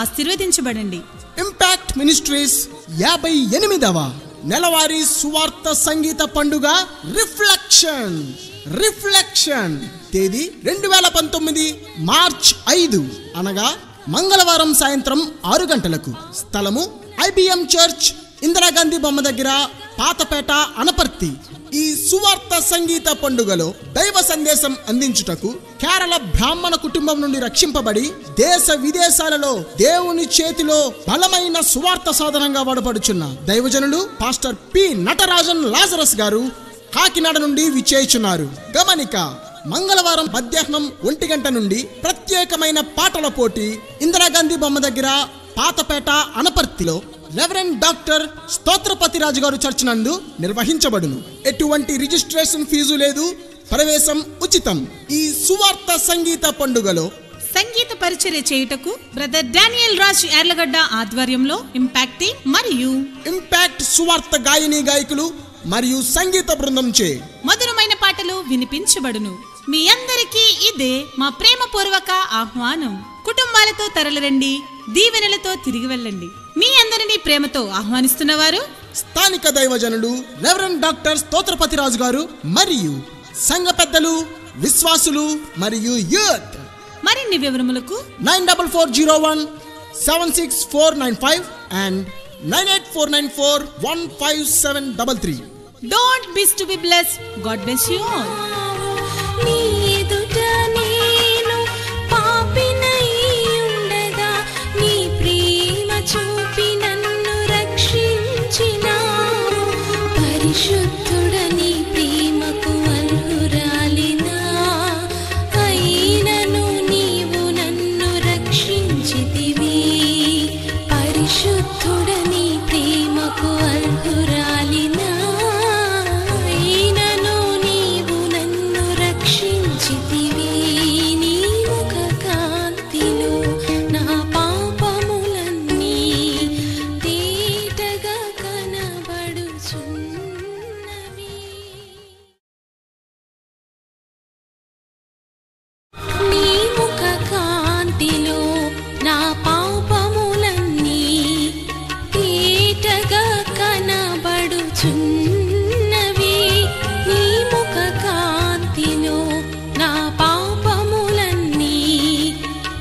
ఆశీర్వదించబడండి. Impact ministries 58వ నెలవారీ సువార్త సంగీత పండుగ రిఫ్లెక్షన్ తేదీ 2019 మార్చ్ 5 అనగా మంగళవారం సాయంత్రం 6 గంటలకు. స్థలము IBM చర్చ్, ఇందిరాగాంధీ బొమ్మ దగ్గర, పాతపేట, అనపర్తి. ఈ సువార్త సంగీత పండుగలో దైవ సందేశం అందించుటకు కేరళ బ్రాహ్మణ కుటుంబం నుండి రక్షింపబడి దేశ విదేశాలలో దేవుని చేతిలో బలమైన సువార్త సాధనంగా వాడబడుచున్న దైవజనులు పాస్టర్ పి నటరాజన్ లాజరస్ గారు కాకినాడ నుండి విచ్చేయుచున్నారు. గమనిక: మంగళవారం మధ్యాహ్నం 1 గంట నుండి ప్రత్యేకమైన పాటల పోటీ ఇందిరాగాంధీ బొమ్మ దగ్గర, పాతపేట, అనపర్తిలో రెవరెండ్ డాక్టర్ స్తోత్రపతి రాజు గారు చర్చ్ నందు నిర్వహించబడును. ఎటువంటి రిజిస్ట్రేషన్ ఫీజు లేదు, ప్రవేశం ఉచితం. ఈ సువార్త సంగీత పండుగలో సంగీత పరిచర్య చేయుటకు బ్రదర్ డానియల్ రాజ్ యార్లగడ్డ ఆధ్వర్యంలో ఇంపాక్ట్ సువార్త గాయని గాయకులు మరియు సంగీత బృందం చే మధురమైన పాటలు వినిపించబడును. మీ అందరికీ ఇదే మా ప్రేమపూర్వక ఆహ్వానం. కుటుంబాలతో తరలిరండి, దీవెనలతో తిరిగి వెళ్ళండి. మీ అందరినీ ప్రేమతో ఆహ్వానిస్తున్నవారు స్థానిక దైవజనులు రెవరెండ్ డాక్టర్ స్తోత్రపతి రాజు గారు మరియు సంఘ పెద్దలు, విశ్వాసులు మరియు యూత్. మరిన్ని వివరములకు 9440176495 and 9849415733. Don't miss to be blessed. God bless you all. పరిశుద్ధుడని ప్రేమకు అర్హురాలినా అయినను నీవు నన్ను రక్షించితివి. పరిశుద్ధుడని ప్రేమకు అర్హురాలినా అయినను నీవు నన్ను రక్షించితివి. నీ ముఖ కాంతిలో నా పాపములన్నీ తేటగా కనబడుచున్నవి. నీ ముఖ కాంతిలో నా పాపములన్నీ తేటగా కనబడుచున్నవి. నీ ముఖ కాంతిలో నా పాపములన్నీ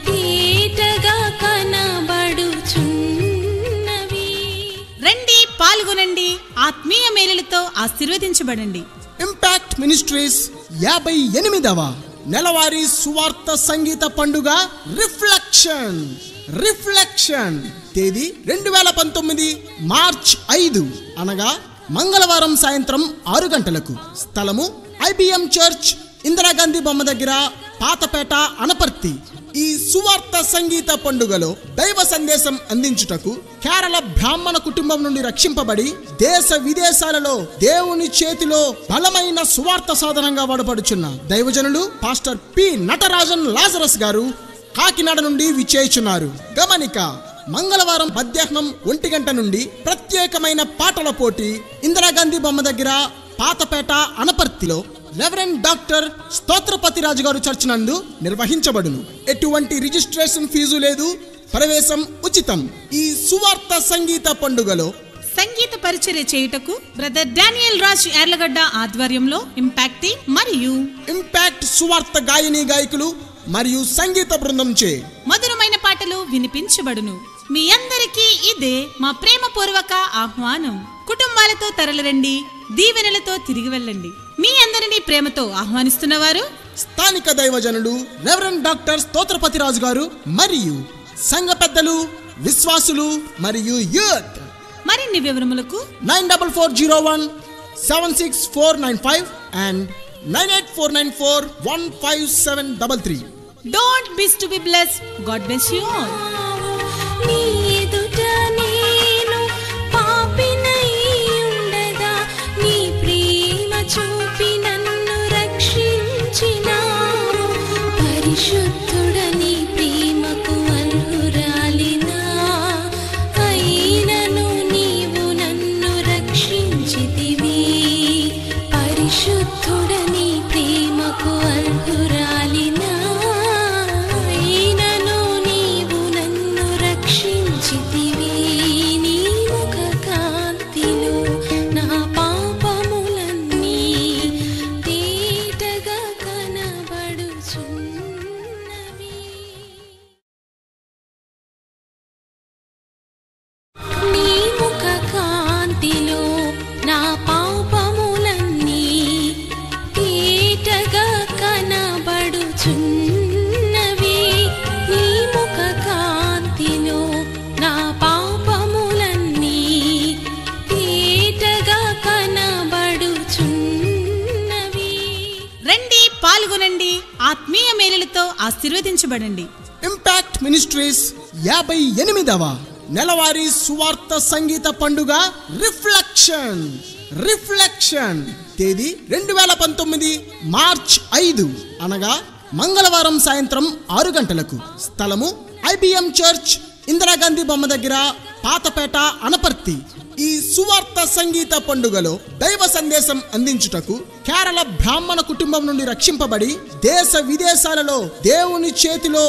తేటగా కనబడుచున్నవి. రండి, పాల్గొనండి, ఆత్మీయ మేలులతో ఆశీర్వదించబడండి. ఇంపాక్ట్ మినిస్ట్రీస్ 58వ నెలవారీ సువార్త సంగీత పండుగ రిఫ్లెక్షన్ తేదీ 2019 మార్చ్ 5 అనగా మంగళవారం సాయంత్రం 6 గంటలకు. స్థలము IBM చర్చ్, ఇందిరాగాంధీ బొమ్మ దగ్గర, పాతపేట, అనపర్తి. ఈ సువార్త సంగీత పండుగలో దైవ సందేశం అందించుటకు కేరళ బ్రాహ్మణ కుటుంబం నుండి రక్షింపబడి దేశ విదేశాలలో దేవుని చేతిలో బలమైన సువార్త సాధనంగా వాడబడుచున్న దైవజనులు పాస్టర్ పి నటరాజన్ లాజరస్ గారు కాకినాడ నుండి విచ్చేయుచున్నారు. గమనిక: మంగళవారం మధ్యాహ్నం 1 గంట నుండి ప్రత్యేకమైన పాటల పోటీ ఇందిరాగాంధీ బొమ్మ దగ్గర, పాతపేట, అనపర్తిలో రెవరెండ్ డాక్టర్ స్తోత్రపతి రాజు గారు చర్చ్ నందు నిర్వహించబడును. ఎటువంటి రిజిస్ట్రేషన్ ఫీజు లేదు, ప్రవేశం ఉచితం. ఈ సువార్త సంగీత పండుగలో సంగీత పరిచర్య చేయుటకు బ్రదర్ డానియల్ రాజ్ యార్లగడ్డ ఆధ్వర్యంలో ఇంపాక్ట్ సువార్త గాయని గాయకులు మరియు సంగీత బృందం చే మధురమైన పాటలు వినిపించబడును. మీ అందరికీ ఇదే మా ప్రేమపూర్వక ఆహ్వానం. కుటుంబాలతో తరలిరండి, దీవెనలతో తిరిగి వెళ్ళండి. మీ అందరినీ ప్రేమతో ఆహ్వానిస్తున్నవారు స్థానిక దైవజనులు రెవరెండ్ డాక్టర్ స్తోత్రపతి రాజు గారు మరియు సంఘ పెద్దలు, విశ్వాసులు మరియు యూత్. మరిన్ని వివరములకు 9440176495 and 9849415733. Don't miss to be blessed. God bless you all. నీ ఎదుట నేను పాపినై ఉండగా నీ ప్రేమ చూపి నన్ను రక్షించినావు. పరిశుద్ధుడని ప్రేమకు అర్హురాలినా అయినను నీవు నన్ను రక్షించితివి. పరిశుద్ధుడని ప్రేమకు అర్హురాలినా అయినను నీవు నన్ను రక్షించితివి. ఆశీర్వదించబడండి. ఇంపాక్ట్ మినిస్ట్రీస్ 58వ నెలవారీ సువార్త సంగీత పండుగ రిఫ్లెక్షన్ తేదీ 2019 మార్చ్ 5 అనగా మంగళవారం సాయంత్రం 6 గంటలకు. స్థలము IBM చర్చ్, ఇందిరాగాంధీ బొమ్మ దగ్గర, పాతపేట, అనపర్తి. ఈ సువార్త సంగీత పండుగలో దైవ సందేశం అందించుటకు కేరళ బ్రాహ్మణ కుటుంబం నుండి రక్షింపబడి దేశ విదేశాలలో దేవుని చేతిలో